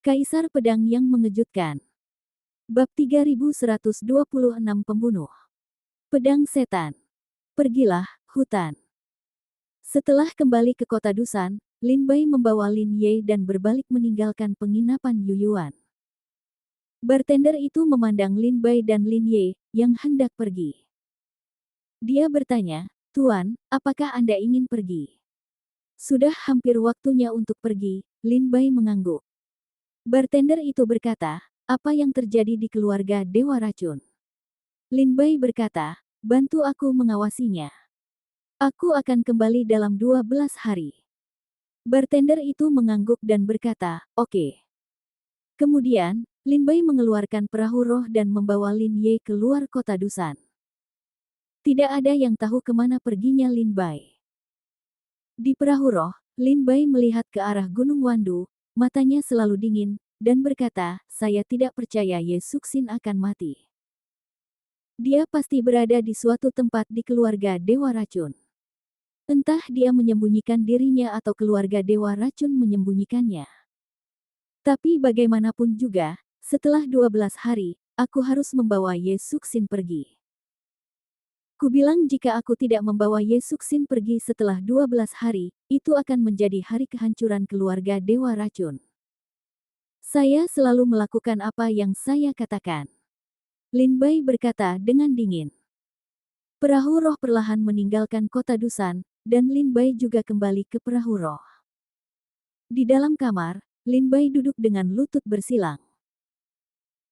Kaisar Pedang yang Mengejutkan. Bab 3126 Pembunuh. Pedang Setan. Pergilah, hutan. Setelah kembali ke kota Dusan, Lin Bai membawa Lin Ye dan berbalik meninggalkan penginapan Yuyuan. Bartender itu memandang Lin Bai dan Lin Ye, yang hendak pergi. Dia bertanya, "Tuan, apakah Anda ingin pergi?" "Sudah hampir waktunya untuk pergi," Lin Bai mengangguk. Bartender itu berkata, "Apa yang terjadi di keluarga Dewa Racun?" Lin Bai berkata, "Bantu aku mengawasinya. Aku akan kembali dalam 12 hari." Bartender itu mengangguk dan berkata, "Oke." Kemudian, Lin Bai mengeluarkan perahu roh dan membawa Lin Ye keluar kota Dusan. Tidak ada yang tahu kemana perginya Lin Bai. Di perahu roh, Lin Bai melihat ke arah Gunung Wandu, matanya selalu dingin, dan berkata, "Saya tidak percaya Ye Suxin akan mati. Dia pasti berada di suatu tempat di keluarga Dewa Racun. Entah dia menyembunyikan dirinya atau keluarga Dewa Racun menyembunyikannya. Tapi bagaimanapun juga, setelah 12 hari, aku harus membawa Ye Suxin pergi. Kubilang jika aku tidak membawa Ye Suxin pergi setelah 12 hari, itu akan menjadi hari kehancuran keluarga Dewa Racun. Saya selalu melakukan apa yang saya katakan." Lin Bai berkata dengan dingin. Perahu roh perlahan meninggalkan kota Dusan, dan Lin Bai juga kembali ke perahu roh. Di dalam kamar, Lin Bai duduk dengan lutut bersilang.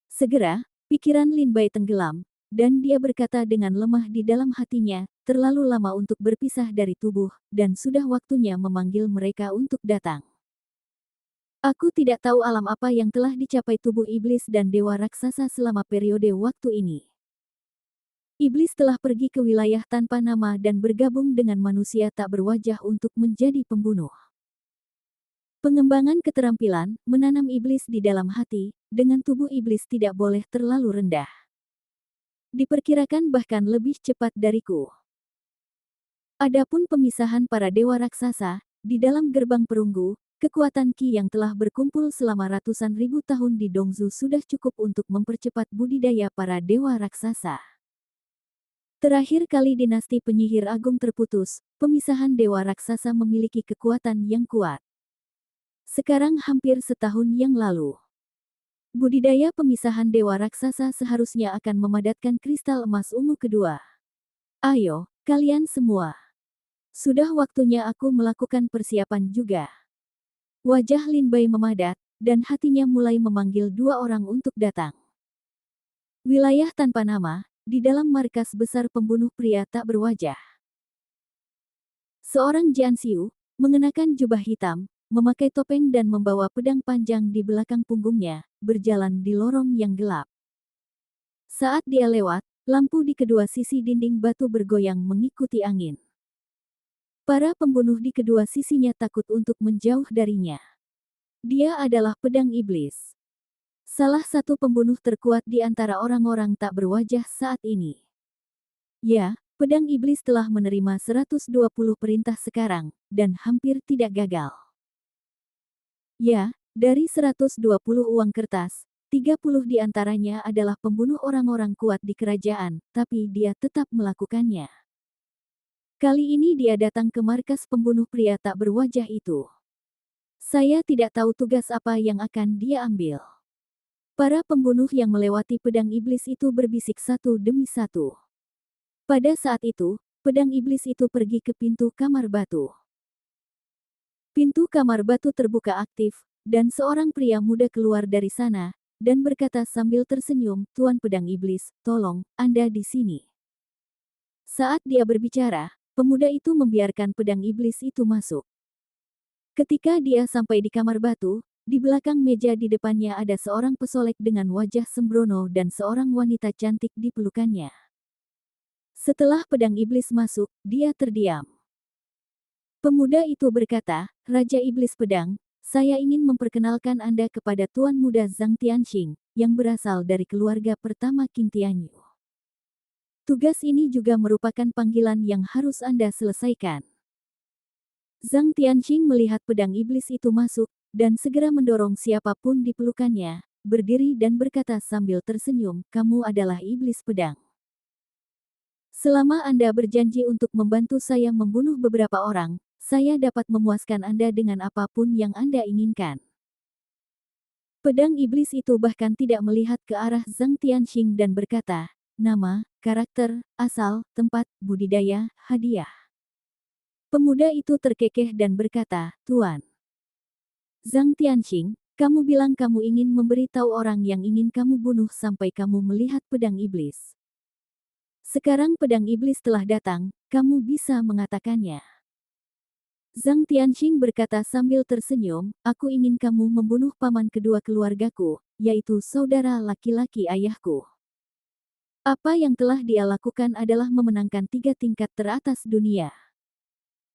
Segera, pikiran Lin Bai tenggelam, dan dia berkata dengan lemah di dalam hatinya, "Terlalu lama untuk berpisah dari tubuh, dan sudah waktunya memanggil mereka untuk datang. Aku tidak tahu alam apa yang telah dicapai tubuh iblis dan dewa raksasa selama periode waktu ini. Iblis telah pergi ke wilayah tanpa nama dan bergabung dengan manusia tak berwajah untuk menjadi pembunuh. Pengembangan keterampilan, menanam iblis di dalam hati, dengan tubuh iblis tidak boleh terlalu rendah. Diperkirakan bahkan lebih cepat dariku. Adapun pemisahan para dewa raksasa, di dalam gerbang perunggu, kekuatan Qi yang telah berkumpul selama ratusan ribu tahun di Dongzu sudah cukup untuk mempercepat budidaya para dewa raksasa. Terakhir kali dinasti penyihir agung terputus, pemisahan dewa raksasa memiliki kekuatan yang kuat. Sekarang hampir setahun yang lalu. Budidaya pemisahan dewa raksasa seharusnya akan memadatkan kristal emas ungu kedua. Ayo, kalian semua. Sudah waktunya aku melakukan persiapan juga. Wajah Lin Bai memadat, dan hatinya mulai memanggil dua orang untuk datang. Wilayah tanpa nama, di dalam markas besar pembunuh pria tak berwajah. Seorang Jianxiu, mengenakan jubah hitam, memakai topeng dan membawa pedang panjang di belakang punggungnya, berjalan di lorong yang gelap. Saat dia lewat, lampu di kedua sisi dinding batu bergoyang mengikuti angin. Para pembunuh di kedua sisinya takut untuk menjauh darinya. Dia adalah pedang iblis. Salah satu pembunuh terkuat di antara orang-orang tak berwajah saat ini. Ya, pedang iblis telah menerima 120 perintah sekarang, dan hampir tidak gagal. Ya, dari 120 uang kertas, 30 di antaranya adalah pembunuh orang-orang kuat di kerajaan, tapi dia tetap melakukannya. Kali ini dia datang ke markas pembunuh pria tak berwajah itu. Saya tidak tahu tugas apa yang akan dia ambil. Para pembunuh yang melewati pedang iblis itu berbisik satu demi satu. Pada saat itu, pedang iblis itu pergi ke pintu kamar batu. Pintu kamar batu terbuka aktif, dan seorang pria muda keluar dari sana, dan berkata sambil tersenyum, "Tuan pedang iblis, tolong, Anda di sini." Saat dia berbicara, pemuda itu membiarkan pedang iblis itu masuk. Ketika dia sampai di kamar batu, di belakang meja di depannya ada seorang pesolek dengan wajah sembrono dan seorang wanita cantik di pelukannya. Setelah pedang iblis masuk, dia terdiam. Pemuda itu berkata, "Raja Iblis Pedang, saya ingin memperkenalkan Anda kepada Tuan Muda Zhang Tianxing, yang berasal dari keluarga pertama Qing Tianyu. Tugas ini juga merupakan panggilan yang harus Anda selesaikan." Zhang Tianxing melihat pedang iblis itu masuk, dan segera mendorong siapapun di pelukannya, berdiri dan berkata sambil tersenyum, "Kamu adalah iblis pedang. Selama Anda berjanji untuk membantu saya membunuh beberapa orang, saya dapat memuaskan Anda dengan apapun yang Anda inginkan." Pedang iblis itu bahkan tidak melihat ke arah Zhang Tianxing dan berkata, "Nama, karakter, asal, tempat, budidaya, hadiah." Pemuda itu terkekeh dan berkata, "Tuan Zhang Tianxing, kamu bilang kamu ingin memberitahu orang yang ingin kamu bunuh sampai kamu melihat pedang iblis. Sekarang pedang iblis telah datang, kamu bisa mengatakannya." Zhang Tianxing berkata sambil tersenyum, "Aku ingin kamu membunuh paman kedua keluargaku, yaitu saudara laki-laki ayahku. Apa yang telah dia lakukan adalah memenangkan 3 tingkat teratas dunia.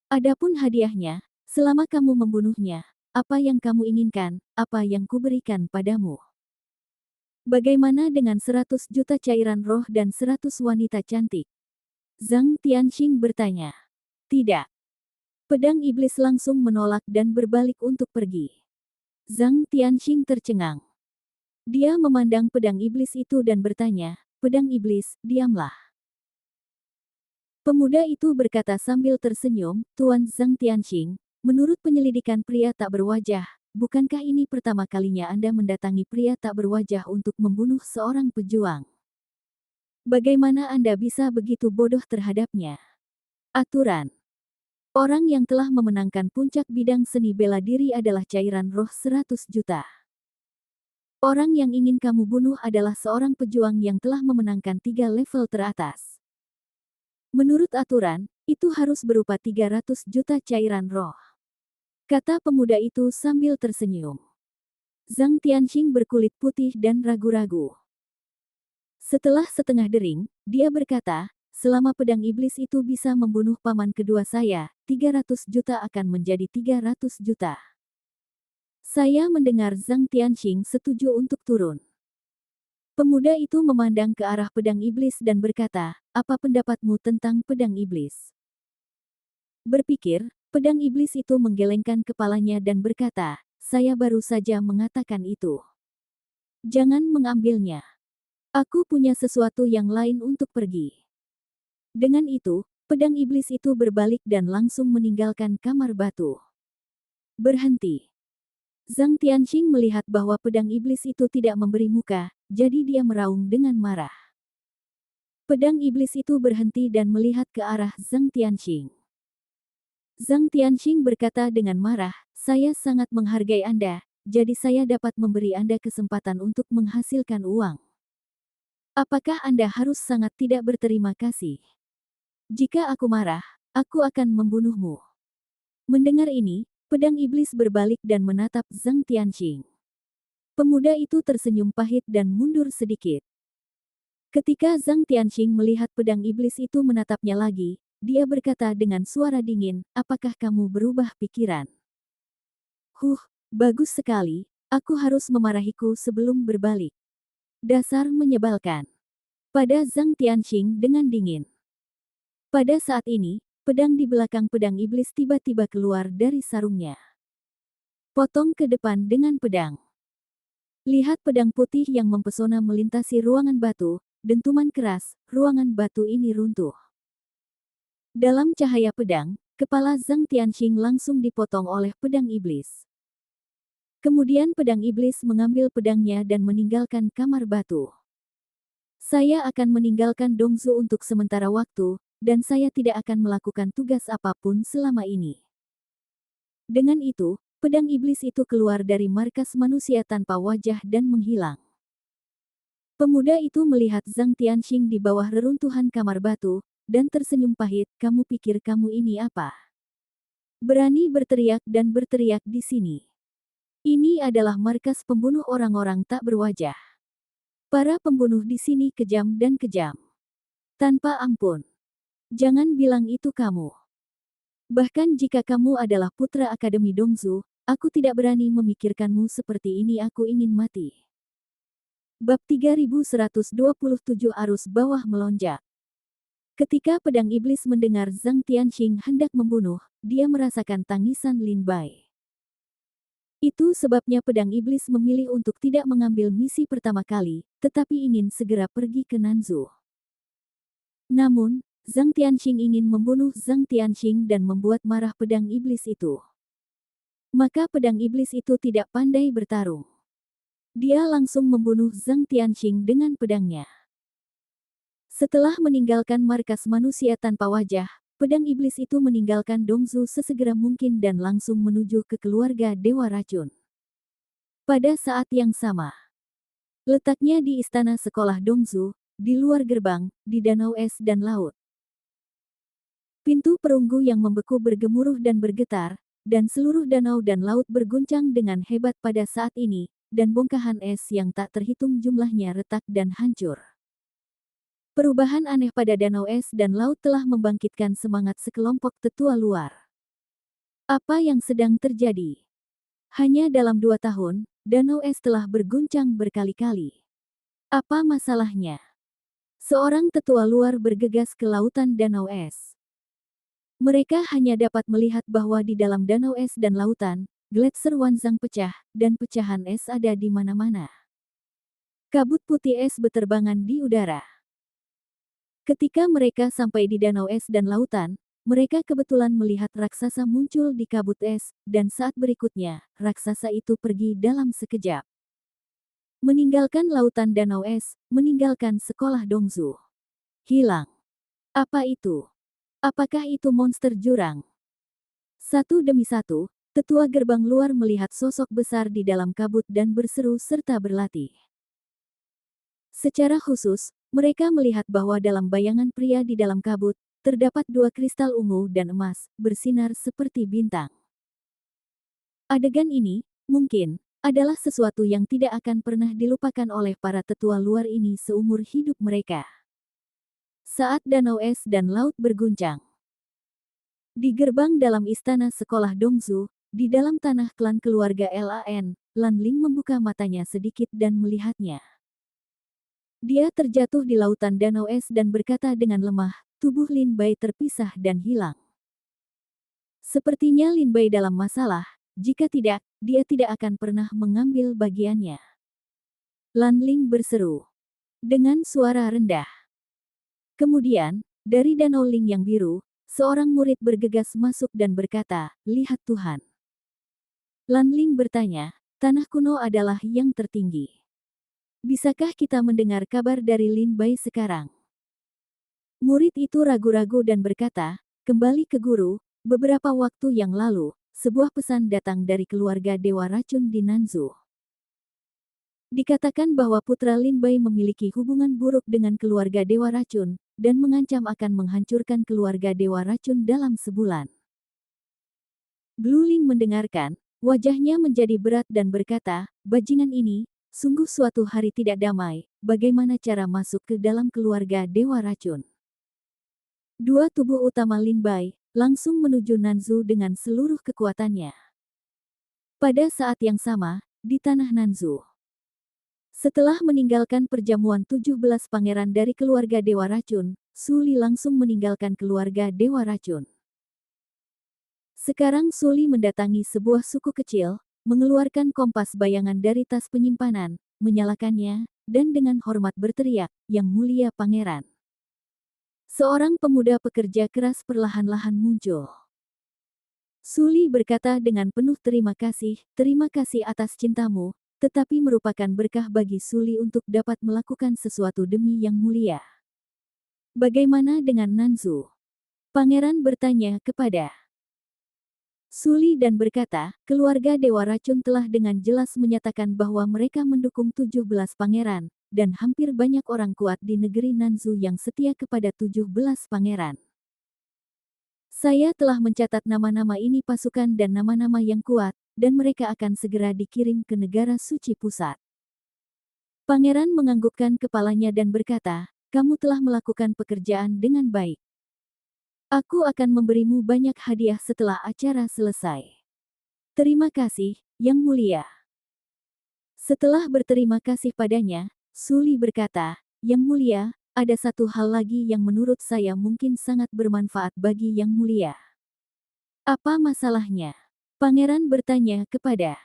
Adapun hadiahnya, selama kamu membunuhnya, apa yang kamu inginkan, apa yang kuberikan padamu? Bagaimana dengan 100 juta cairan roh dan 100 wanita cantik?" Zhang Tianxing bertanya. "Tidak." Pedang iblis langsung menolak dan berbalik untuk pergi. Zhang Tianxing tercengang. Dia memandang pedang iblis itu dan bertanya, "Pedang iblis, diamlah." Pemuda itu berkata sambil tersenyum, "Tuan Zhang Tianxing, menurut penyelidikan pria tak berwajah, bukankah ini pertama kalinya Anda mendatangi pria tak berwajah untuk membunuh seorang pejuang? Bagaimana Anda bisa begitu bodoh terhadapnya? Aturan. Orang yang telah memenangkan puncak bidang seni bela diri adalah cairan roh 100 juta. Orang yang ingin kamu bunuh adalah seorang pejuang yang telah memenangkan 3 level teratas. Menurut aturan, itu harus berupa 300 juta cairan roh." Kata pemuda itu sambil tersenyum. Zhang Tianxing berkulit putih dan ragu-ragu. Setelah setengah dering, dia berkata, "Selama pedang iblis itu bisa membunuh paman kedua saya, 300 juta akan menjadi 300 juta. Saya mendengar Zhang Tianxing setuju untuk turun. Pemuda itu memandang ke arah pedang iblis dan berkata, "Apa pendapatmu tentang pedang iblis?" Berpikir, pedang iblis itu menggelengkan kepalanya dan berkata, "Saya baru saja mengatakan itu. Jangan mengambilnya. Aku punya sesuatu yang lain untuk pergi." Dengan itu, pedang iblis itu berbalik dan langsung meninggalkan kamar batu. Berhenti. Zhang Tianxing melihat bahwa pedang iblis itu tidak memberi muka, jadi dia meraung dengan marah. Pedang iblis itu berhenti dan melihat ke arah Zhang Tianxing. Zhang Tianxing berkata dengan marah, "Saya sangat menghargai Anda, jadi saya dapat memberi Anda kesempatan untuk menghasilkan uang. Apakah Anda harus sangat tidak berterima kasih? Jika aku marah, aku akan membunuhmu." Mendengar ini, pedang iblis berbalik dan menatap Zhang Tianxing. Pemuda itu tersenyum pahit dan mundur sedikit. Ketika Zhang Tianxing melihat pedang iblis itu menatapnya lagi, dia berkata dengan suara dingin, "Apakah kamu berubah pikiran?" Bagus sekali, aku harus memarahiku sebelum berbalik." Dasar menyebalkan. Pada Zhang Tianxing dengan dingin. Pada saat ini, pedang di belakang pedang iblis tiba-tiba keluar dari sarungnya. Potong ke depan dengan pedang. Lihat pedang putih yang mempesona melintasi ruangan batu, dentuman keras, ruangan batu ini runtuh. Dalam cahaya pedang, kepala Zhang Tianxing langsung dipotong oleh pedang iblis. Kemudian pedang iblis mengambil pedangnya dan meninggalkan kamar batu. "Saya akan meninggalkan Dongzu untuk sementara waktu, dan saya tidak akan melakukan tugas apapun selama ini." Dengan itu, pedang iblis itu keluar dari markas manusia tanpa wajah dan menghilang. Pemuda itu melihat Zhang Tianxing di bawah reruntuhan kamar batu, dan tersenyum pahit, "Kamu pikir kamu ini apa? Berani berteriak dan berteriak di sini. Ini adalah markas pembunuh orang-orang tak berwajah. Para pembunuh di sini kejam dan kejam. Tanpa ampun. Jangan bilang itu kamu. Bahkan jika kamu adalah putra Akademi Dongzu, aku tidak berani memikirkanmu seperti ini. Aku ingin mati." Bab 3127 Arus bawah melonjak. Ketika pedang iblis mendengar Zhang Tianxing hendak membunuh, dia merasakan tangisan Lin Bai. Itu sebabnya pedang iblis memilih untuk tidak mengambil misi pertama kali, tetapi ingin segera pergi ke Nanzu. Namun, Zhang Tianxing ingin membunuh Zhang Tianxing dan membuat marah pedang iblis itu. Maka pedang iblis itu tidak pandai bertarung. Dia langsung membunuh Zhang Tianxing dengan pedangnya. Setelah meninggalkan markas manusia tanpa wajah, pedang iblis itu meninggalkan Dongzu sesegera mungkin dan langsung menuju ke keluarga Dewa Racun. Pada saat yang sama, letaknya di istana sekolah Dongzu, di luar gerbang, di danau es dan laut. Pintu perunggu yang membeku bergemuruh dan bergetar, dan seluruh danau dan laut berguncang dengan hebat pada saat ini, dan bongkahan es yang tak terhitung jumlahnya retak dan hancur. Perubahan aneh pada danau es dan laut telah membangkitkan semangat sekelompok tetua luar. Apa yang sedang terjadi? Hanya dalam 2 tahun, danau es telah berguncang berkali-kali. Apa masalahnya? Seorang tetua luar bergegas ke lautan danau es. Mereka hanya dapat melihat bahwa di dalam danau es dan lautan, gletser Wanzang pecah, dan pecahan es ada di mana-mana. Kabut putih es beterbangan di udara. Ketika mereka sampai di danau es dan lautan, mereka kebetulan melihat raksasa muncul di kabut es, dan saat berikutnya, raksasa itu pergi dalam sekejap. Meninggalkan lautan danau es, meninggalkan sekolah Dongzu. Hilang. Apa itu? Apakah itu monster jurang? Satu demi satu, tetua gerbang luar melihat sosok besar di dalam kabut dan berseru serta berlatih. Secara khusus, mereka melihat bahwa dalam bayangan pria di dalam kabut, terdapat 2 kristal ungu dan emas, bersinar seperti bintang. Adegan ini, mungkin, adalah sesuatu yang tidak akan pernah dilupakan oleh para tetua luar ini seumur hidup mereka. Saat danau es dan laut berguncang. Di gerbang dalam istana sekolah Dongzu, di dalam tanah klan keluarga Lan, Lan Ling membuka matanya sedikit dan melihatnya. Dia terjatuh di lautan danau es dan berkata dengan lemah, tubuh Lin Bai terpisah dan hilang. Sepertinya Lin Bai dalam masalah, jika tidak, dia tidak akan pernah mengambil bagiannya. Lan Ling berseru. Dengan suara rendah. Kemudian, dari danau Ling yang biru, seorang murid bergegas masuk dan berkata, lihat Tuhan. Lan Ling bertanya, tanah kuno adalah yang tertinggi. Bisakah kita mendengar kabar dari Lin Bai sekarang? Murid itu ragu-ragu dan berkata, kembali ke guru, beberapa waktu yang lalu, sebuah pesan datang dari keluarga Dewa Racun di Nanzu. Dikatakan bahwa putra Lin Bai memiliki hubungan buruk dengan keluarga Dewa Racun, dan mengancam akan menghancurkan keluarga Dewa Racun dalam sebulan. Blue Ling mendengarkan, wajahnya menjadi berat dan berkata, bajingan ini, sungguh suatu hari tidak damai, bagaimana cara masuk ke dalam keluarga Dewa Racun. 2 tubuh utama Lin Bai, langsung menuju Nanzu dengan seluruh kekuatannya. Pada saat yang sama, di tanah Nanzu. Setelah meninggalkan perjamuan 17 pangeran dari keluarga Dewa Racun, Su Li langsung meninggalkan keluarga Dewa Racun. Sekarang Su Li mendatangi sebuah suku kecil, mengeluarkan kompas bayangan dari tas penyimpanan, menyalakannya, dan dengan hormat berteriak, "Yang mulia pangeran." Seorang pemuda pekerja keras perlahan-lahan muncul. Su Li berkata dengan penuh terima kasih atas cintamu, tetapi merupakan berkah bagi Su Li untuk dapat melakukan sesuatu demi yang mulia. Bagaimana dengan Nanzu? Pangeran bertanya kepada Su Li dan berkata, keluarga Dewa Racun telah dengan jelas menyatakan bahwa mereka mendukung 17 pangeran, dan hampir banyak orang kuat di negeri Nanzu yang setia kepada 17 pangeran. Saya telah mencatat nama-nama ini pasukan dan nama-nama yang kuat, dan mereka akan segera dikirim ke negara suci pusat. Pangeran menganggukkan kepalanya dan berkata, kamu telah melakukan pekerjaan dengan baik. Aku akan memberimu banyak hadiah setelah acara selesai. Terima kasih, Yang Mulia. Setelah berterima kasih padanya, Su Li berkata, Yang Mulia, ada satu hal lagi yang menurut saya mungkin sangat bermanfaat bagi Yang Mulia. Apa masalahnya? Pangeran bertanya kepada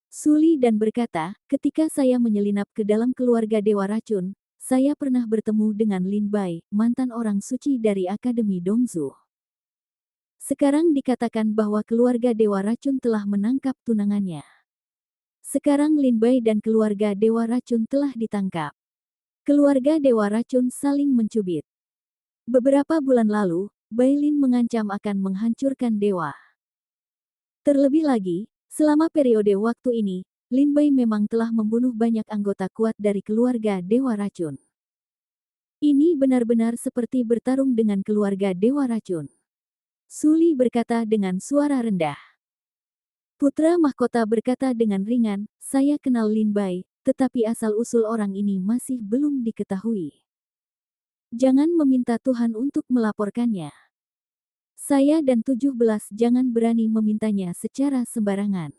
Suli dan berkata, ketika saya menyelinap ke dalam keluarga Dewa Racun, saya pernah bertemu dengan Lin Bai, mantan orang suci dari Akademi Dongzu. Sekarang dikatakan bahwa keluarga Dewa Racun telah menangkap tunangannya. Sekarang Lin Bai dan keluarga Dewa Racun telah ditangkap. Keluarga Dewa Racun saling mencubit. Beberapa bulan lalu, Bai Lin mengancam akan menghancurkan dewa. Terlebih lagi, selama periode waktu ini, Lin Bai memang telah membunuh banyak anggota kuat dari keluarga Dewa Racun. Ini benar-benar seperti bertarung dengan keluarga Dewa Racun. Suli berkata dengan suara rendah. Putra mahkota berkata dengan ringan, saya kenal Lin Bai, tetapi asal-usul orang ini masih belum diketahui. Jangan meminta Tuhan untuk melaporkannya. Saya dan 17 jangan berani memintanya secara sembarangan.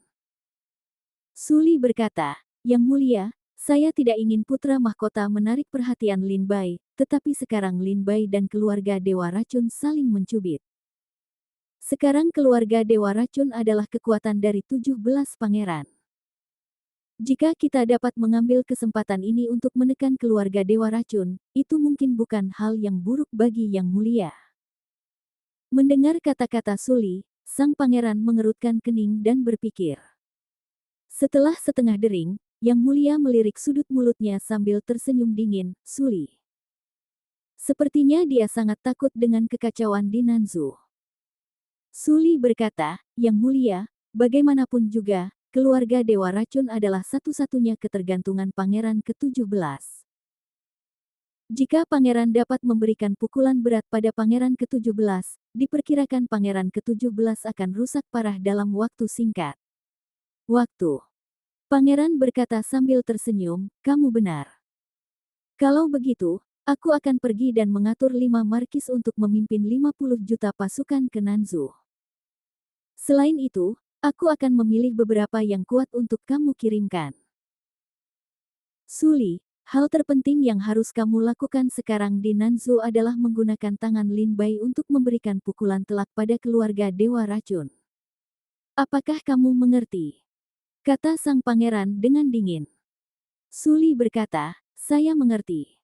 Suli berkata, Yang Mulia, saya tidak ingin putra mahkota menarik perhatian Lin Bai, tetapi sekarang Lin Bai dan keluarga Dewa Racun saling mencubit. Sekarang keluarga Dewa Racun adalah kekuatan dari 17 pangeran. Jika kita dapat mengambil kesempatan ini untuk menekan keluarga Dewa Racun, itu mungkin bukan hal yang buruk bagi Yang Mulia. Mendengar kata-kata Suli, sang pangeran mengerutkan kening dan berpikir. Setelah setengah dering, Yang Mulia melirik sudut mulutnya sambil tersenyum dingin, Suli. Sepertinya dia sangat takut dengan kekacauan di Nanzu. Suli berkata, Yang Mulia, bagaimanapun juga, keluarga Dewa Racun adalah satu-satunya ketergantungan pangeran ke-17. Jika pangeran dapat memberikan pukulan berat pada pangeran ke-17, diperkirakan pangeran ke-17 akan rusak parah dalam waktu singkat. Waktu. Pangeran berkata sambil tersenyum, kamu benar. Kalau begitu, aku akan pergi dan mengatur 5 markis untuk memimpin 50 juta pasukan ke Nanzu. Selain itu, aku akan memilih beberapa yang kuat untuk kamu kirimkan. Suli, hal terpenting yang harus kamu lakukan sekarang di Nanzu adalah menggunakan tangan Lin Bai untuk memberikan pukulan telak pada keluarga Dewa Racun. Apakah kamu mengerti? Kata sang pangeran dengan dingin. Suli berkata, saya mengerti.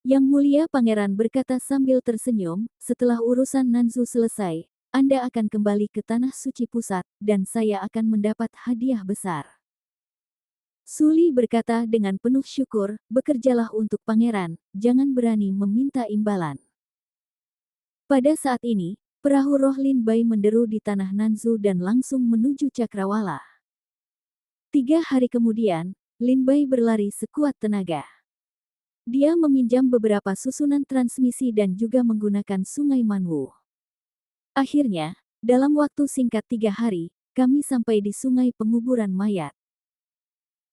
Yang Mulia Pangeran berkata sambil tersenyum, setelah urusan Nanzu selesai, Anda akan kembali ke Tanah Suci Pusat, dan saya akan mendapat hadiah besar. Suli berkata dengan penuh syukur, bekerjalah untuk pangeran, jangan berani meminta imbalan. Pada saat ini, perahu roh Lin Bai menderu di tanah Nanzu dan langsung menuju Cakrawala. 3 hari kemudian, Lin Bai berlari sekuat tenaga. Dia meminjam beberapa susunan transmisi dan juga menggunakan sungai Manwu. Akhirnya, dalam waktu singkat 3 hari, kami sampai di sungai penguburan mayat.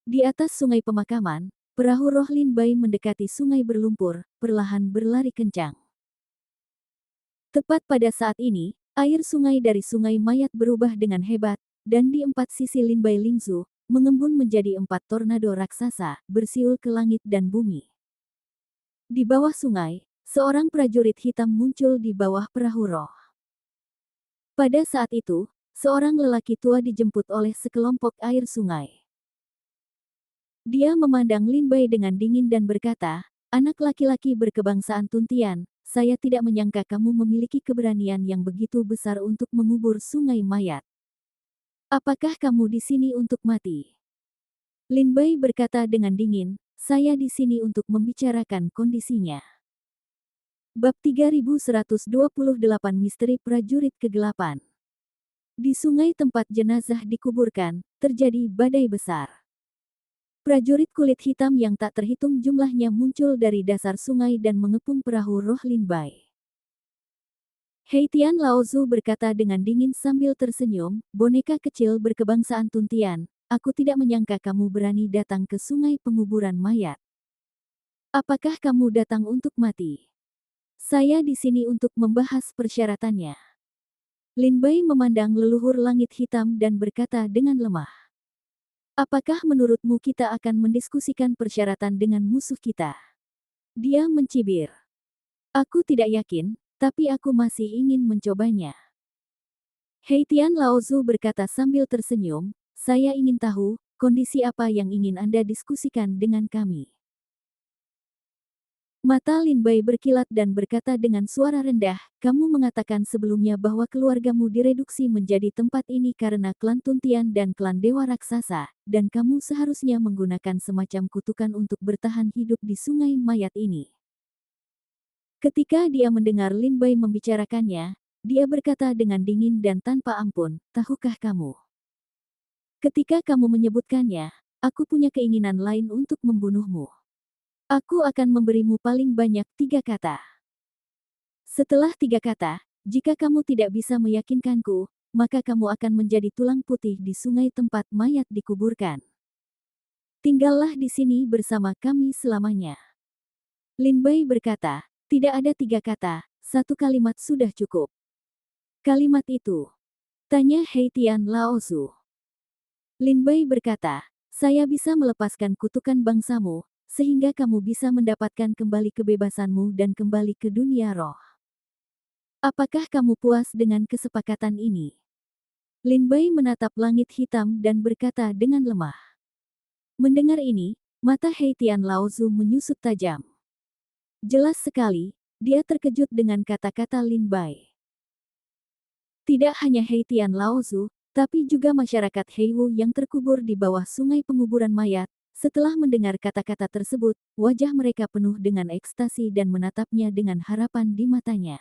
Di atas sungai pemakaman, perahu roh Lin Bai mendekati sungai berlumpur, perlahan berlari kencang. Tepat pada saat ini, air sungai dari sungai mayat berubah dengan hebat, dan di 4 sisi Lin Bai Lingzu, mengembun menjadi 4 tornado raksasa, bersiul ke langit dan bumi. Di bawah sungai, seorang prajurit hitam muncul di bawah perahu roh. Pada saat itu, seorang lelaki tua dijemput oleh sekelompok air sungai. Dia memandang Lin Bai dengan dingin dan berkata, anak laki-laki berkebangsaan Tuntian, saya tidak menyangka kamu memiliki keberanian yang begitu besar untuk mengubur sungai mayat. Apakah kamu di sini untuk mati? Lin Bai berkata dengan dingin, saya di sini untuk membicarakan kondisinya. Bab 3128 Misteri Prajurit Kegelapan. Di sungai tempat jenazah dikuburkan, terjadi badai besar. Prajurit kulit hitam yang tak terhitung jumlahnya muncul dari dasar sungai dan mengepung perahu roh Lin Bai. Heitian Laozu berkata dengan dingin sambil tersenyum, boneka kecil berkebangsaan Tuntian, aku tidak menyangka kamu berani datang ke sungai penguburan mayat. Apakah kamu datang untuk mati? Saya di sini untuk membahas persyaratannya. Lin Bai memandang leluhur langit hitam dan berkata dengan lemah. Apakah menurutmu kita akan mendiskusikan persyaratan dengan musuh kita? Dia mencibir. Aku tidak yakin, tapi aku masih ingin mencobanya. Heitian Laozu berkata sambil tersenyum, saya ingin tahu, kondisi apa yang ingin Anda diskusikan dengan kami. Mata Lin Bai berkilat dan berkata dengan suara rendah, kamu mengatakan sebelumnya bahwa keluargamu direduksi menjadi tempat ini karena klan Tuntian dan klan Dewa Raksasa, dan kamu seharusnya menggunakan semacam kutukan untuk bertahan hidup di sungai mayat ini. Ketika dia mendengar Lin Bai membicarakannya, dia berkata dengan dingin dan tanpa ampun, tahukah kamu? Ketika kamu menyebutkannya, aku punya keinginan lain untuk membunuhmu. Aku akan memberimu paling banyak 3 kata. Setelah 3 kata, jika kamu tidak bisa meyakinkanku, maka kamu akan menjadi tulang putih di sungai tempat mayat dikuburkan. Tinggallah di sini bersama kami selamanya. Lin Bai berkata, tidak ada 3 kata, 1 kalimat sudah cukup. Kalimat itu, tanya Heitian Laozu. Lin Bai berkata, saya bisa melepaskan kutukan bangsamu, sehingga kamu bisa mendapatkan kembali kebebasanmu dan kembali ke dunia roh. Apakah kamu puas dengan kesepakatan ini? Lin Bai menatap langit hitam dan berkata dengan lemah. Mendengar ini, mata Heitian Laozu menyusut tajam. Jelas sekali, dia terkejut dengan kata-kata Lin Bai. Tidak hanya Heitian Laozu, tapi juga masyarakat Heiwu yang terkubur di bawah sungai penguburan mayat. Setelah mendengar kata-kata tersebut, wajah mereka penuh dengan ekstasi dan menatapnya dengan harapan di matanya.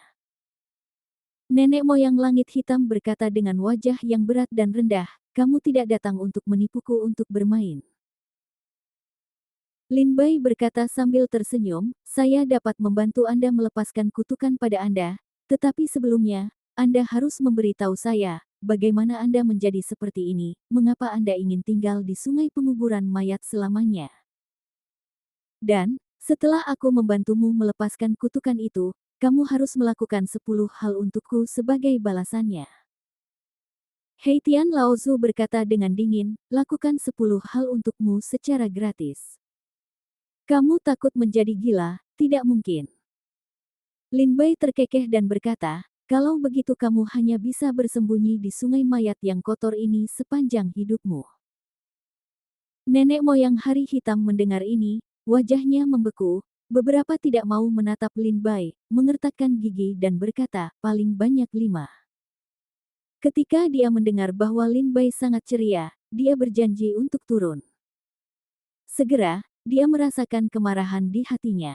Nenek moyang langit hitam berkata dengan wajah yang berat dan rendah, kamu tidak datang untuk menipuku untuk bermain. Lin Bai berkata sambil tersenyum, saya dapat membantu Anda melepaskan kutukan pada Anda, tetapi sebelumnya, Anda harus memberitahu saya, bagaimana Anda menjadi seperti ini, mengapa Anda ingin tinggal di sungai penguburan mayat selamanya. Dan, setelah aku membantumu melepaskan kutukan itu, kamu harus melakukan 10 hal untukku sebagai balasannya. Heitian Laozu berkata dengan dingin, lakukan 10 hal untukmu secara gratis. Kamu takut menjadi gila, tidak mungkin. Lin Bai terkekeh dan berkata, kalau begitu kamu hanya bisa bersembunyi di sungai mayat yang kotor ini sepanjang hidupmu. Nenek moyang hari hitam mendengar ini, wajahnya membeku, beberapa tidak mau menatap Lin Bai, mengertakkan gigi dan berkata, paling banyak 5. Ketika dia mendengar bahwa Lin Bai sangat ceria, dia berjanji untuk turun. Segera, dia merasakan kemarahan di hatinya.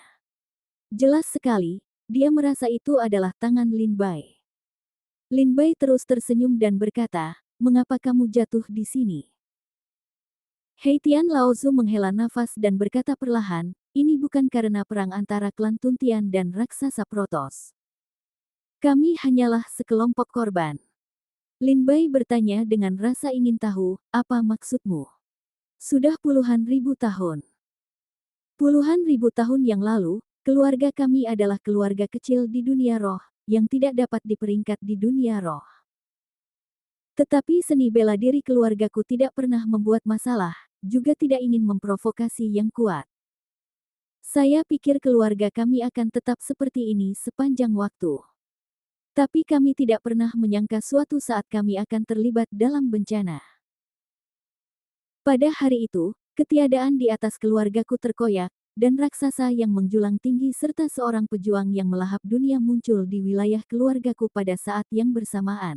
Jelas sekali, dia merasa itu adalah tangan Lin Bai. Lin Bai terus tersenyum dan berkata, mengapa kamu jatuh di sini? Heitian Laozu menghela nafas dan berkata perlahan, ini bukan karena perang antara klan Tuntian dan raksasa Protoss. Kami hanyalah sekelompok korban. Lin Bai bertanya dengan rasa ingin tahu, apa maksudmu? Sudah puluhan ribu tahun. Puluhan ribu tahun yang lalu, keluarga kami adalah keluarga kecil di dunia roh, yang tidak dapat diperingkat di dunia roh. Tetapi seni bela diri keluargaku tidak pernah membuat masalah, juga tidak ingin memprovokasi yang kuat. Saya pikir keluarga kami akan tetap seperti ini sepanjang waktu. Tapi kami tidak pernah menyangka suatu saat kami akan terlibat dalam bencana. Pada hari itu, ketiadaan di atas keluargaku terkoyak, dan raksasa yang menjulang tinggi serta seorang pejuang yang melahap dunia muncul di wilayah keluargaku pada saat yang bersamaan.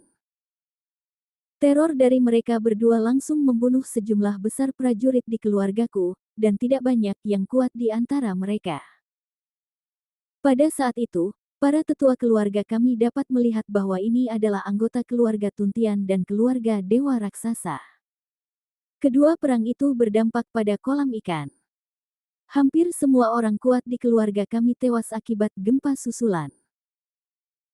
Teror dari mereka berdua langsung membunuh sejumlah besar prajurit di keluargaku, dan tidak banyak yang kuat di antara mereka. Pada saat itu, para tetua keluarga kami dapat melihat bahwa ini adalah anggota keluarga Tuntian dan keluarga Dewa Raksasa. Kedua perang itu berdampak pada kolam ikan. Hampir semua orang kuat di keluarga kami tewas akibat gempa susulan.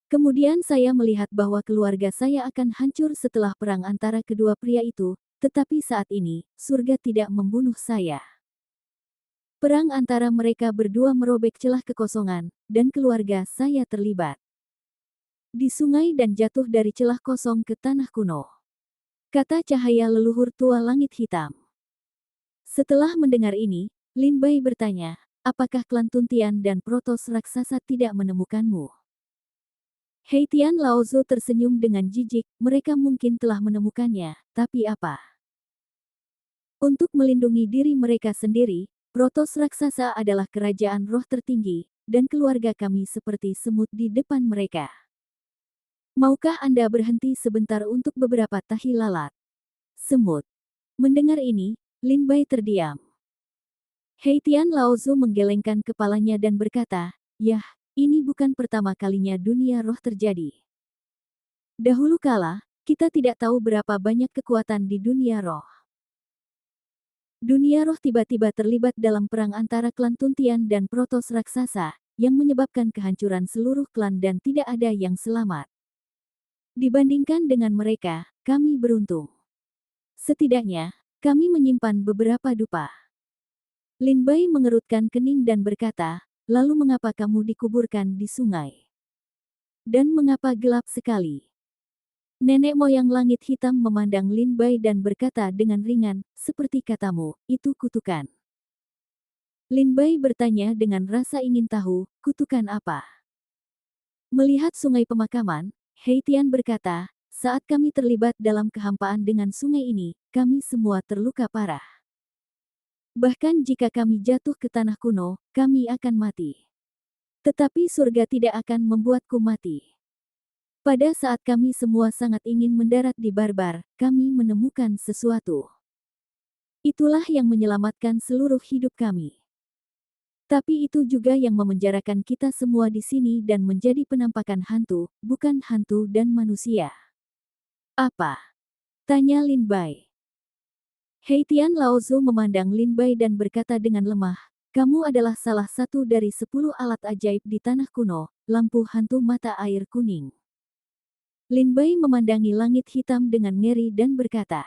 Kemudian saya melihat bahwa keluarga saya akan hancur setelah perang antara kedua pria itu, tetapi saat ini, surga tidak membunuh saya. Perang antara mereka berdua merobek celah kekosongan, dan keluarga saya terlibat di sungai dan jatuh dari celah kosong ke tanah kuno. Kata cahaya leluhur tua langit hitam. Setelah mendengar ini, Lin Bai bertanya, apakah klan Tuntian dan Protoss raksasa tidak menemukanmu? Heitian Laozu tersenyum dengan jijik, mereka mungkin telah menemukannya, tapi apa? Untuk melindungi diri mereka sendiri, Protos raksasa adalah kerajaan roh tertinggi, dan keluarga kami seperti semut di depan mereka. Maukah Anda berhenti sebentar untuk beberapa tahi lalat? Semut. Mendengar ini, Lin Bai terdiam. Heitian Laozu menggelengkan kepalanya dan berkata, "Yah, ini bukan pertama kalinya dunia roh terjadi. Dahulu kala, kita tidak tahu berapa banyak kekuatan di dunia roh. Dunia roh tiba-tiba terlibat dalam perang antara klan Tuntian dan Protos raksasa, yang menyebabkan kehancuran seluruh klan dan tidak ada yang selamat. Dibandingkan dengan mereka, kami beruntung. Setidaknya, kami menyimpan beberapa dupa." Lin Bai mengerutkan kening dan berkata, "Lalu mengapa kamu dikuburkan di sungai? Dan mengapa gelap sekali?" Nenek moyang langit hitam memandang Lin Bai dan berkata dengan ringan, "Seperti katamu, itu kutukan." Lin Bai bertanya dengan rasa ingin tahu, "Kutukan apa?" Melihat sungai pemakaman, Heitian berkata, "Saat kami terlibat dalam kehampaan dengan sungai ini, kami semua terluka parah. Bahkan jika kami jatuh ke tanah kuno, kami akan mati. Tetapi surga tidak akan membuatku mati. Pada saat kami semua sangat ingin mendarat di Barbar, kami menemukan sesuatu. Itulah yang menyelamatkan seluruh hidup kami. Tapi itu juga yang memenjarakan kita semua di sini dan menjadi penampakan hantu, bukan hantu dan manusia." "Apa?" tanya Lin Bai. Heitian Laozu memandang Lin Bai dan berkata dengan lemah, "Kamu adalah salah satu dari 10 alat ajaib di tanah kuno, lampu hantu mata air kuning." Lin Bai memandangi langit hitam dengan ngeri dan berkata.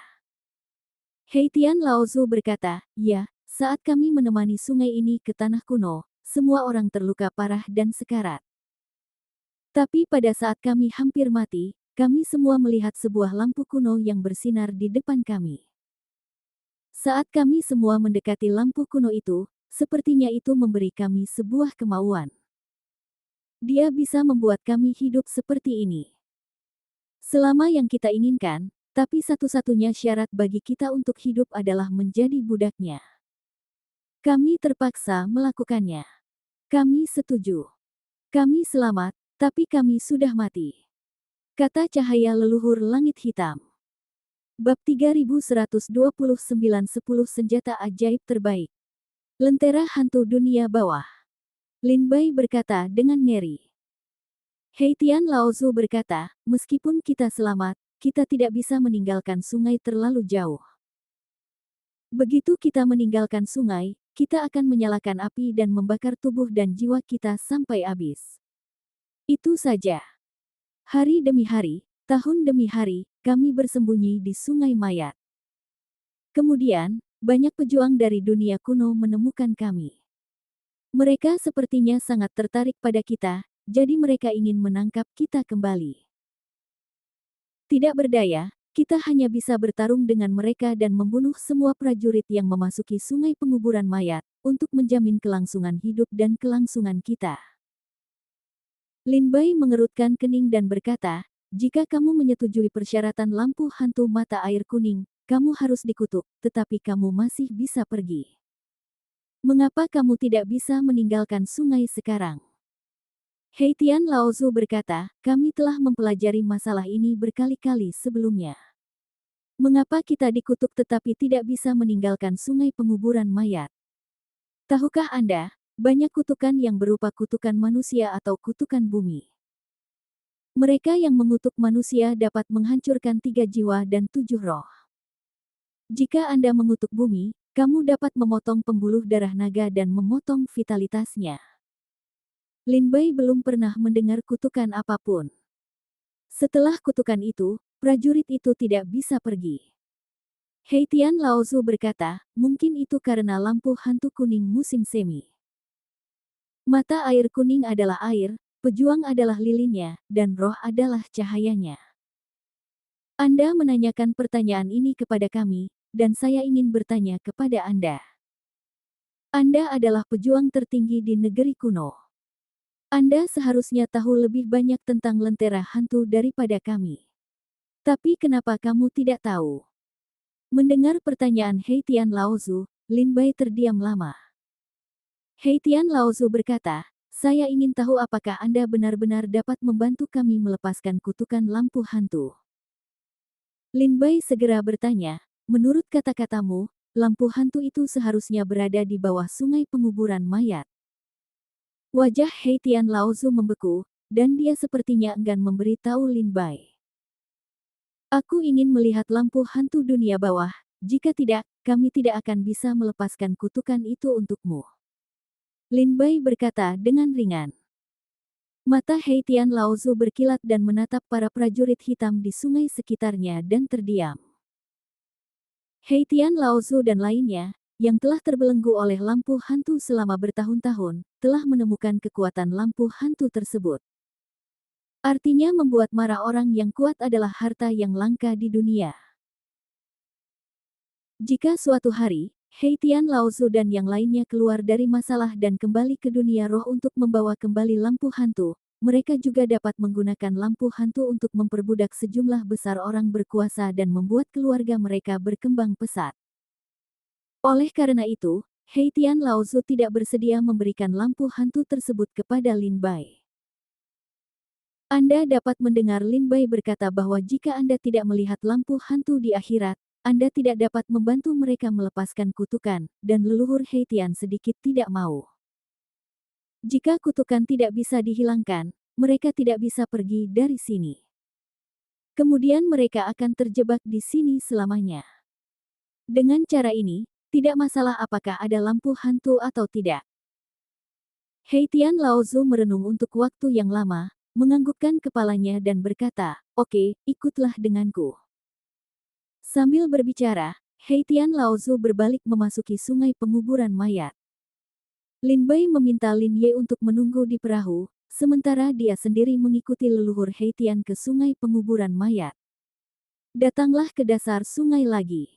Heitian Laozu berkata, "Ya, saat kami menemani sungai ini ke tanah kuno, semua orang terluka parah dan sekarat. Tapi pada saat kami hampir mati, kami semua melihat sebuah lampu kuno yang bersinar di depan kami. Saat kami semua mendekati lampu kuno itu, sepertinya itu memberi kami sebuah kemauan. Dia bisa membuat kami hidup seperti ini. Selama yang kita inginkan, tapi satu-satunya syarat bagi kita untuk hidup adalah menjadi budaknya. Kami terpaksa melakukannya. Kami setuju. Kami selamat, tapi kami sudah mati." Kata cahaya leluhur langit hitam. Bab 3129 10 Senjata Ajaib Terbaik. Lentera Hantu Dunia Bawah. Lin Bai berkata dengan ngeri. Heitian Laozu berkata, "Meskipun kita selamat, kita tidak bisa meninggalkan sungai terlalu jauh. Begitu kita meninggalkan sungai, kita akan menyalakan api dan membakar tubuh dan jiwa kita sampai habis. Itu saja. Hari demi hari, tahun demi hari, kami bersembunyi di sungai mayat. Kemudian, banyak pejuang dari dunia kuno menemukan kami. Mereka sepertinya sangat tertarik pada kita, jadi mereka ingin menangkap kita kembali. Tidak berdaya, kita hanya bisa bertarung dengan mereka dan membunuh semua prajurit yang memasuki sungai penguburan mayat, untuk menjamin kelangsungan hidup dan kelangsungan kita." Lin Bai mengerutkan kening dan berkata, "Jika kamu menyetujui persyaratan lampu hantu mata air kuning, kamu harus dikutuk, tetapi kamu masih bisa pergi. Mengapa kamu tidak bisa meninggalkan sungai sekarang?" Heitian Laozu berkata, "Kami telah mempelajari masalah ini berkali-kali sebelumnya. Mengapa kita dikutuk tetapi tidak bisa meninggalkan sungai penguburan mayat? Tahukah Anda, banyak kutukan yang berupa kutukan manusia atau kutukan bumi. Mereka yang mengutuk manusia dapat menghancurkan 3 jiwa dan 7 roh. Jika Anda mengutuk bumi, kamu dapat memotong pembuluh darah naga dan memotong vitalitasnya." Lin Bai belum pernah mendengar kutukan apapun. Setelah kutukan itu, prajurit itu tidak bisa pergi. Heitian Laozu berkata, "Mungkin itu karena lampu hantu kuning musim semi. Mata air kuning adalah air, pejuang adalah lilinnya, dan roh adalah cahayanya. Anda menanyakan pertanyaan ini kepada kami, dan saya ingin bertanya kepada Anda. Anda adalah pejuang tertinggi di negeri kuno. Anda seharusnya tahu lebih banyak tentang lentera hantu daripada kami. Tapi kenapa kamu tidak tahu? Mendengar pertanyaan Hei Tian Laozu, Lin Bai terdiam lama. Hei Tian Laozu berkata, saya ingin tahu apakah Anda benar-benar dapat membantu kami melepaskan kutukan lampu hantu. Lin Bai segera bertanya, menurut kata-katamu, lampu hantu itu seharusnya berada di bawah sungai penguburan mayat. Wajah Hei Tian Laozu membeku, dan dia sepertinya enggan memberi tahu Lin Bai. Aku ingin melihat lampu hantu dunia bawah, jika tidak, kami tidak akan bisa melepaskan kutukan itu untukmu. Lin Bai berkata dengan ringan. Mata Hei Tian Laozu berkilat dan menatap para prajurit hitam di sungai sekitarnya dan terdiam. Hei Tian Laozu dan lainnya, yang telah terbelenggu oleh lampu hantu selama bertahun-tahun, telah menemukan kekuatan lampu hantu tersebut. Artinya membuat marah orang yang kuat adalah harta yang langka di dunia. Jika suatu hari, Hei Tian Laozu dan yang lainnya keluar dari masalah dan kembali ke dunia roh untuk membawa kembali lampu hantu, mereka juga dapat menggunakan lampu hantu untuk memperbudak sejumlah besar orang berkuasa dan membuat keluarga mereka berkembang pesat. Oleh karena itu, Hei Tian Laozu tidak bersedia memberikan lampu hantu tersebut kepada Lin Bai. Anda dapat mendengar Lin Bai berkata bahwa jika Anda tidak melihat lampu hantu di akhirat, Anda tidak dapat membantu mereka melepaskan kutukan, dan leluhur Hei Tian sedikit tidak mau. Jika kutukan tidak bisa dihilangkan, mereka tidak bisa pergi dari sini. Kemudian mereka akan terjebak di sini selamanya. Dengan cara ini, tidak masalah apakah ada lampu hantu atau tidak. Hei Tian Laozu merenung untuk waktu yang lama, menganggukkan kepalanya dan berkata, oke, ikutlah denganku. Sambil berbicara, Hei Tian Laozu berbalik memasuki sungai penguburan mayat. Lin Bai meminta Lin Ye untuk menunggu di perahu, sementara dia sendiri mengikuti leluhur Hei Tian ke sungai penguburan mayat. Datanglah ke dasar sungai lagi.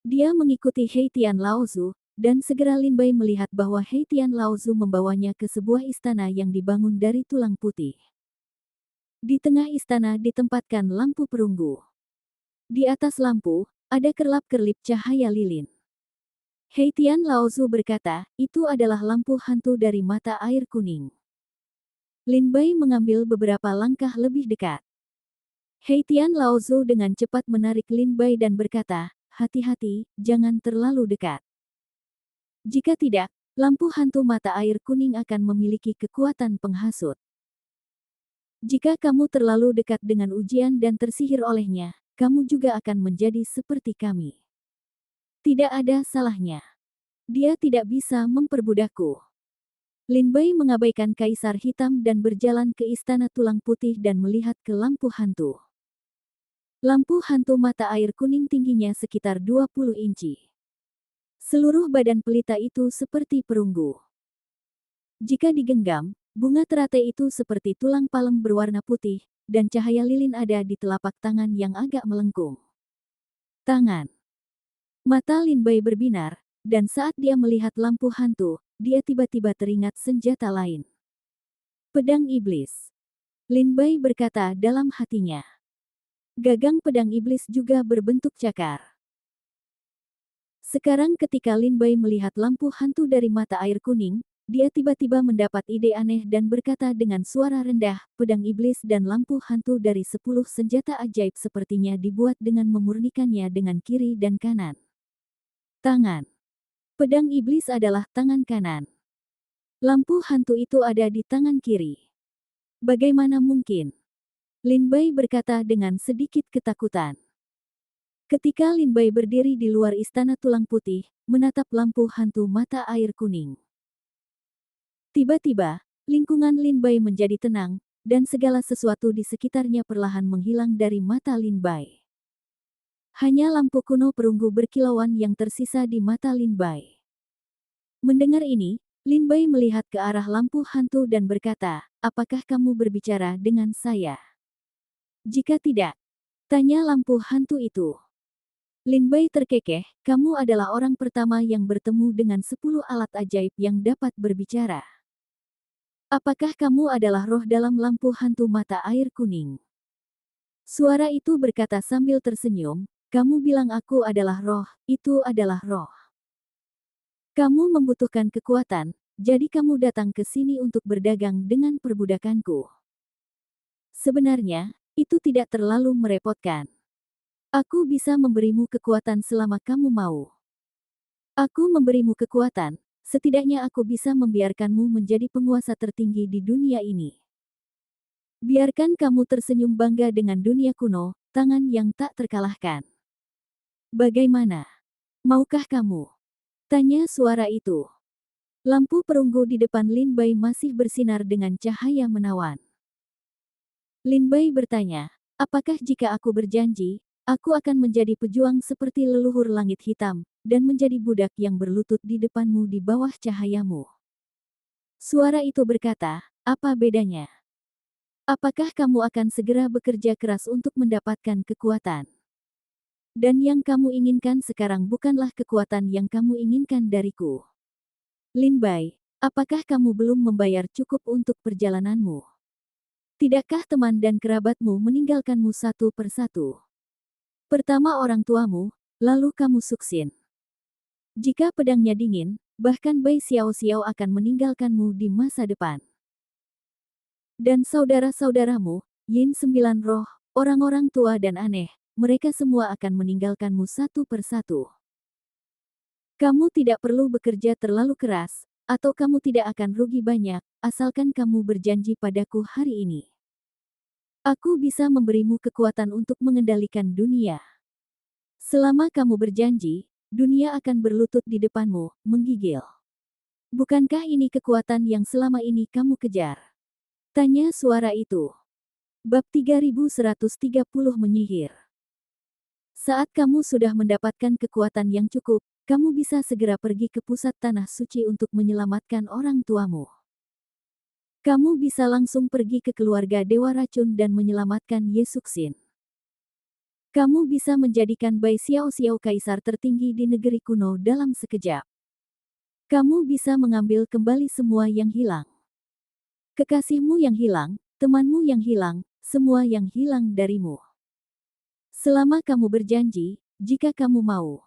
Dia mengikuti Hei Tian Laozu, dan segera Lin Bai melihat bahwa Hei Tian Laozu membawanya ke sebuah istana yang dibangun dari tulang putih. Di tengah istana ditempatkan lampu perunggu. Di atas lampu, ada kerlap-kerlip cahaya lilin. Hei Tian Laozu berkata, itu adalah lampu hantu dari mata air kuning. Lin Bai mengambil beberapa langkah lebih dekat. Hei Tian Laozu dengan cepat menarik Lin Bai dan berkata, hati-hati, jangan terlalu dekat. Jika tidak, lampu hantu mata air kuning akan memiliki kekuatan penghasut. Jika kamu terlalu dekat dengan ujian dan tersihir olehnya, kamu juga akan menjadi seperti kami. Tidak ada salahnya. Dia tidak bisa memperbudakku. Lin Bai mengabaikan kaisar hitam dan berjalan ke istana tulang putih dan melihat ke lampu hantu. Lampu hantu mata air kuning tingginya sekitar 20 inci. Seluruh badan pelita itu seperti perunggu. Jika digenggam, bunga teratai itu seperti tulang palem berwarna putih, dan cahaya lilin ada di telapak tangan yang agak melengkung. Tangan. Mata Lin Bai berbinar, dan saat dia melihat lampu hantu, dia tiba-tiba teringat senjata lain. Pedang iblis. Lin Bai berkata dalam hatinya. Gagang pedang iblis juga berbentuk cakar. Sekarang ketika Lin Bai melihat lampu hantu dari mata air kuning, dia tiba-tiba mendapat ide aneh dan berkata dengan suara rendah, pedang iblis dan lampu hantu dari 10 senjata ajaib sepertinya dibuat dengan memurnikannya dengan kiri dan kanan. Tangan. Pedang iblis adalah tangan kanan. Lampu hantu itu ada di tangan kiri. Bagaimana mungkin? Lin Bai berkata dengan sedikit ketakutan. Ketika Lin Bai berdiri di luar istana tulang putih, menatap lampu hantu mata air kuning. Tiba-tiba, lingkungan Lin Bai menjadi tenang, dan segala sesuatu di sekitarnya perlahan menghilang dari mata Lin Bai. Hanya lampu kuno perunggu berkilauan yang tersisa di mata Lin Bai. Mendengar ini, Lin Bai melihat ke arah lampu hantu dan berkata, apakah kamu berbicara dengan saya? Jika tidak, tanya lampu hantu itu. Lin Bai terkekeh, kamu adalah orang pertama yang bertemu dengan 10 alat ajaib yang dapat berbicara. Apakah kamu adalah roh dalam lampu hantu mata air kuning? Suara itu berkata sambil tersenyum, kamu bilang aku adalah roh, itu adalah roh. Kamu membutuhkan kekuatan, jadi kamu datang ke sini untuk berdagang dengan perbudakanku. Sebenarnya, itu tidak terlalu merepotkan. Aku bisa memberimu kekuatan selama kamu mau. Aku memberimu kekuatan, setidaknya aku bisa membiarkanmu menjadi penguasa tertinggi di dunia ini. Biarkan kamu tersenyum bangga dengan dunia kuno, tangan yang tak terkalahkan. Bagaimana? Maukah kamu? Tanya suara itu. Lampu perunggu di depan Lin Bai masih bersinar dengan cahaya menawan. Lin Bai bertanya, apakah jika aku berjanji, aku akan menjadi pejuang seperti leluhur langit hitam, dan menjadi budak yang berlutut di depanmu di bawah cahayamu? Suara itu berkata, apa bedanya? Apakah kamu akan segera bekerja keras untuk mendapatkan kekuatan? Dan yang kamu inginkan sekarang bukanlah kekuatan yang kamu inginkan dariku. Lin Bai, apakah kamu belum membayar cukup untuk perjalananmu? Tidakkah teman dan kerabatmu meninggalkanmu satu persatu? Pertama orang tuamu, lalu kamu Suksin. Jika pedangnya dingin, bahkan Bai Xiao Xiao akan meninggalkanmu di masa depan. Dan saudara-saudaramu, Yin Sembilan Roh, orang-orang tua dan aneh, mereka semua akan meninggalkanmu satu persatu. Kamu tidak perlu bekerja terlalu keras, atau kamu tidak akan rugi banyak, asalkan kamu berjanji padaku hari ini. Aku bisa memberimu kekuatan untuk mengendalikan dunia. Selama kamu berjanji, dunia akan berlutut di depanmu, menggigil. Bukankah ini kekuatan yang selama ini kamu kejar? Tanya suara itu. Bab 3130 menyihir. Saat kamu sudah mendapatkan kekuatan yang cukup, kamu bisa segera pergi ke pusat tanah suci untuk menyelamatkan orang tuamu. Kamu bisa langsung pergi ke keluarga Dewa Racun dan menyelamatkan Ye Suksin. Kamu bisa menjadikan Bai Xiao Xiao kaisar tertinggi di negeri kuno dalam sekejap. Kamu bisa mengambil kembali semua yang hilang. Kekasihmu yang hilang, temanmu yang hilang, semua yang hilang darimu. Selama kamu berjanji, jika kamu mau.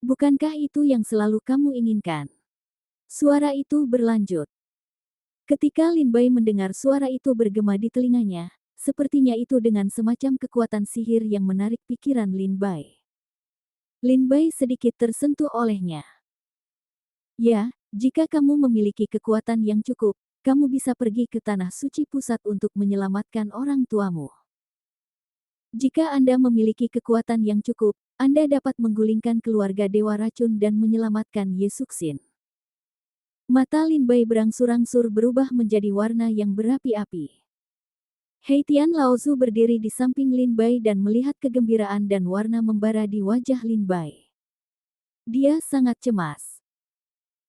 Bukankah itu yang selalu kamu inginkan? Suara itu berlanjut. Ketika Lin Bai mendengar suara itu bergema di telinganya, sepertinya itu dengan semacam kekuatan sihir yang menarik pikiran Lin Bai. Lin Bai sedikit tersentuh olehnya. Ya, jika kamu memiliki kekuatan yang cukup, kamu bisa pergi ke tanah suci pusat untuk menyelamatkan orang tuamu. Jika Anda memiliki kekuatan yang cukup, Anda dapat menggulingkan keluarga Dewa Racun dan menyelamatkan Ye Suksin. Mata Lin Bai berangsur-angsur berubah menjadi warna yang berapi-api. Hei Tian Laozu berdiri di samping Lin Bai dan melihat kegembiraan dan warna membara di wajah Lin Bai. Dia sangat cemas.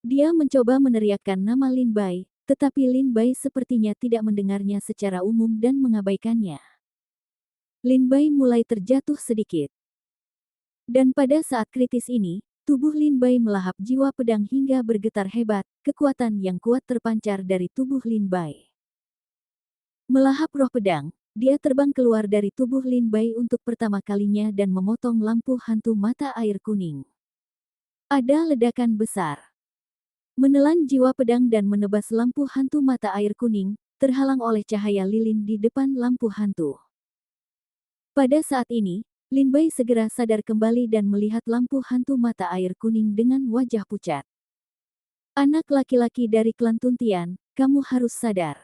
Dia mencoba meneriakkan nama Lin Bai, tetapi Lin Bai sepertinya tidak mendengarnya secara umum dan mengabaikannya. Lin Bai mulai terjatuh sedikit. Dan pada saat kritis ini, tubuh Lin Bai melahap jiwa pedang hingga bergetar hebat, kekuatan yang kuat terpancar dari tubuh Lin Bai. Melahap roh pedang, dia terbang keluar dari tubuh Lin Bai untuk pertama kalinya dan memotong lampu hantu mata air kuning. Ada ledakan besar. Menelan jiwa pedang dan menebas lampu hantu mata air kuning, terhalang oleh cahaya lilin di depan lampu hantu. Pada saat ini, Lin Bai segera sadar kembali dan melihat lampu hantu mata air kuning dengan wajah pucat. Anak laki-laki dari klan Tuntian, kamu harus sadar.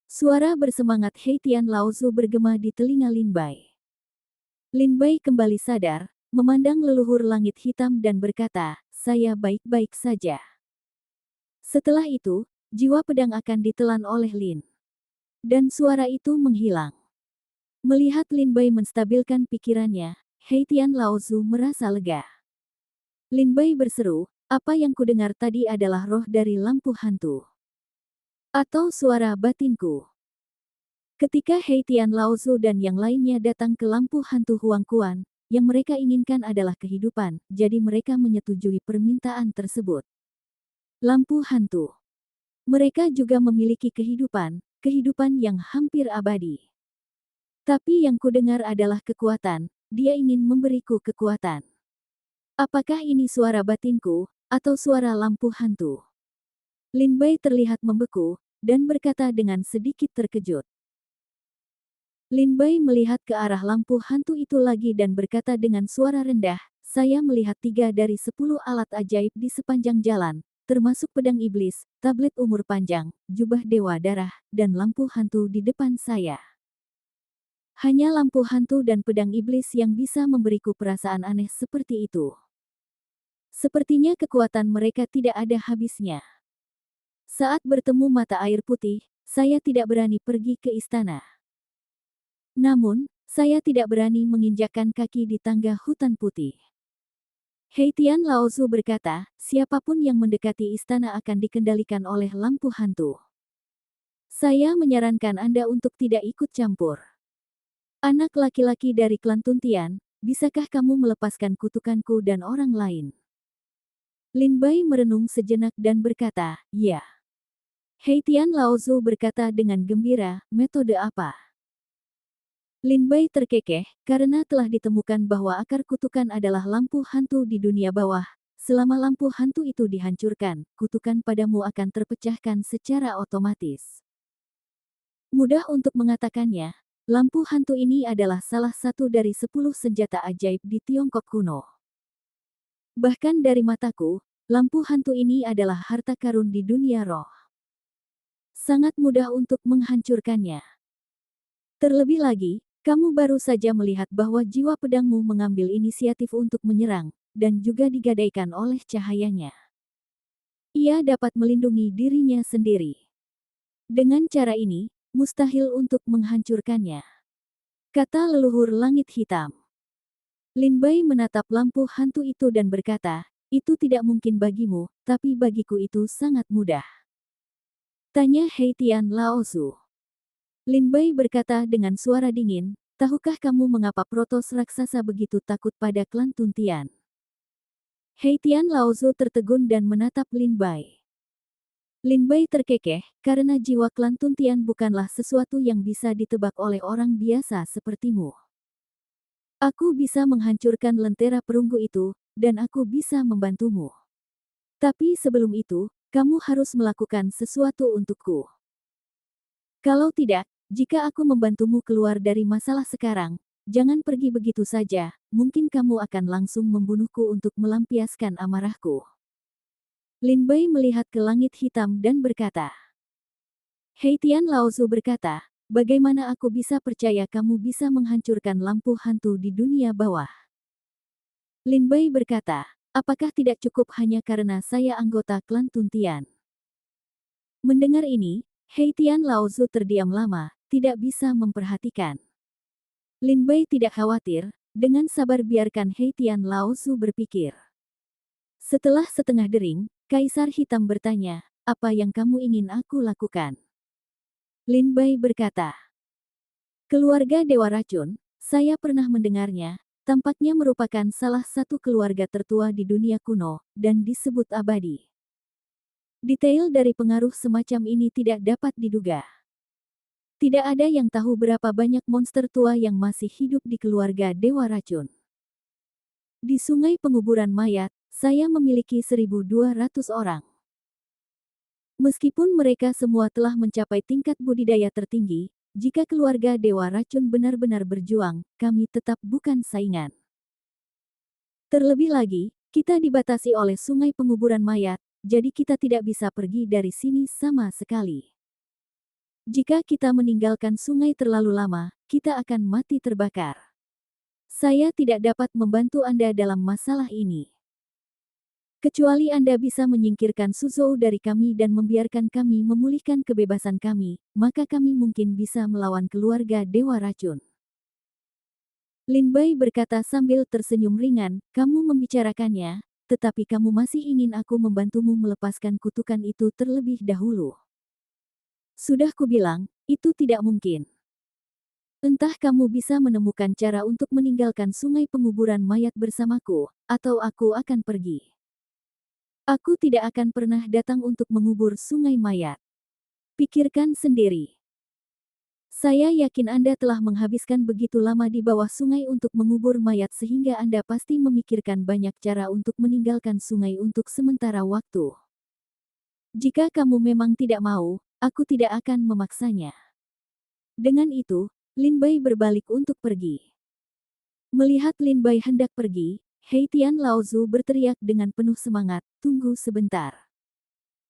Suara bersemangat Hei Tian Laozu bergema di telinga Lin Bai. Lin Bai kembali sadar, memandang leluhur langit hitam dan berkata, saya baik-baik saja. Setelah itu, jiwa pedang akan ditelan oleh Lin. Dan suara itu menghilang. Melihat Lin Bai menstabilkan pikirannya, Hei Tian Laozu merasa lega. Lin Bai berseru, apa yang kudengar tadi adalah roh dari lampu hantu. Atau suara batinku. Ketika Hei Tian Laozu dan yang lainnya datang ke lampu hantu Huang Kuan, yang mereka inginkan adalah kehidupan, jadi mereka menyetujui permintaan tersebut. Lampu hantu. Mereka juga memiliki kehidupan, kehidupan yang hampir abadi. Tapi yang kudengar adalah kekuatan, dia ingin memberiku kekuatan. Apakah ini suara batinku, atau suara lampu hantu? Lin Bai terlihat membeku, dan berkata dengan sedikit terkejut. Lin Bai melihat ke arah lampu hantu itu lagi dan berkata dengan suara rendah, saya melihat 3 dari 10 alat ajaib di sepanjang jalan, termasuk pedang iblis, tablet umur panjang, jubah dewa darah, dan lampu hantu di depan saya. Hanya lampu hantu dan pedang iblis yang bisa memberiku perasaan aneh seperti itu. Sepertinya kekuatan mereka tidak ada habisnya. Saat bertemu mata air putih, saya tidak berani pergi ke istana. Namun, saya tidak berani menginjakkan kaki di tangga hutan putih. Heitian Laozu berkata, siapapun yang mendekati istana akan dikendalikan oleh lampu hantu. Saya menyarankan Anda untuk tidak ikut campur. Anak laki-laki dari klan Tuntian, bisakah kamu melepaskan kutukanku dan orang lain? Lin Bai merenung sejenak dan berkata, ya. Heitian Laozu berkata dengan gembira, metode apa? Lin Bai terkekeh, karena telah ditemukan bahwa akar kutukan adalah lampu hantu di dunia bawah. Selama lampu hantu itu dihancurkan, kutukan padamu akan terpecahkan secara otomatis. Mudah untuk mengatakannya, lampu hantu ini adalah salah satu dari 10 senjata ajaib di Tiongkok kuno. Bahkan dari mataku, lampu hantu ini adalah harta karun di dunia roh. Sangat mudah untuk menghancurkannya. Terlebih lagi, kamu baru saja melihat bahwa jiwa pedangmu mengambil inisiatif untuk menyerang, dan juga digadaikan oleh cahayanya. Ia dapat melindungi dirinya sendiri. Dengan cara ini, mustahil untuk menghancurkannya. Kata leluhur langit hitam. Lin Bai menatap lampu hantu itu dan berkata, itu tidak mungkin bagimu, tapi bagiku itu sangat mudah. Tanya Heitian Laozu. Lin Bai berkata dengan suara dingin, tahukah kamu mengapa Protos raksasa begitu takut pada klan Tuntian? Heitian Laozu tertegun dan menatap Lin Bai. Lin Bai terkekeh, karena jiwa klan Tuntian bukanlah sesuatu yang bisa ditebak oleh orang biasa sepertimu. Aku bisa menghancurkan lentera perunggu itu, dan aku bisa membantumu. Tapi sebelum itu, kamu harus melakukan sesuatu untukku. Kalau tidak, jika aku membantumu keluar dari masalah sekarang, jangan pergi begitu saja, mungkin kamu akan langsung membunuhku untuk melampiaskan amarahku. Lin Bai melihat ke langit hitam dan berkata. Heitian Laozu berkata, bagaimana aku bisa percaya kamu bisa menghancurkan lampu hantu di dunia bawah? Lin Bai berkata, apakah tidak cukup hanya karena saya anggota klan Tuntian? Mendengar ini, Heitian Laozu terdiam lama, tidak bisa memperhatikan. Lin Bai tidak khawatir, dengan sabar biarkan Heitian Laozu berpikir. Setelah setengah dering, Kaisar Hitam bertanya, apa yang kamu ingin aku lakukan? Lin Bai berkata, keluarga Dewa Racun, saya pernah mendengarnya, tampaknya merupakan salah satu keluarga tertua di dunia kuno, dan disebut abadi. Detail dari pengaruh semacam ini tidak dapat diduga. Tidak ada yang tahu berapa banyak monster tua yang masih hidup di keluarga Dewa Racun. Di sungai penguburan mayat, saya memiliki 1.200 orang. Meskipun mereka semua telah mencapai tingkat budidaya tertinggi, jika keluarga Dewa Racun benar-benar berjuang, kami tetap bukan saingan. Terlebih lagi, kita dibatasi oleh sungai penguburan mayat, jadi kita tidak bisa pergi dari sini sama sekali. Jika kita meninggalkan sungai terlalu lama, kita akan mati terbakar. Saya tidak dapat membantu Anda dalam masalah ini. Kecuali Anda bisa menyingkirkan Suzhou dari kami dan membiarkan kami memulihkan kebebasan kami, maka kami mungkin bisa melawan keluarga Dewa Racun. Lin Bai berkata sambil tersenyum ringan, kamu membicarakannya, tetapi kamu masih ingin aku membantumu melepaskan kutukan itu terlebih dahulu. Sudah kubilang, itu tidak mungkin. Entah kamu bisa menemukan cara untuk meninggalkan sungai penguburan mayat bersamaku, atau aku akan pergi. Aku tidak akan pernah datang untuk mengubur sungai mayat. Pikirkan sendiri. Saya yakin Anda telah menghabiskan begitu lama di bawah sungai untuk mengubur mayat sehingga Anda pasti memikirkan banyak cara untuk meninggalkan sungai untuk sementara waktu. Jika kamu memang tidak mau, aku tidak akan memaksanya. Dengan itu, Lin Bai berbalik untuk pergi. Melihat Lin Bai hendak pergi, Hei Tian Laozu berteriak dengan penuh semangat, "Tunggu sebentar.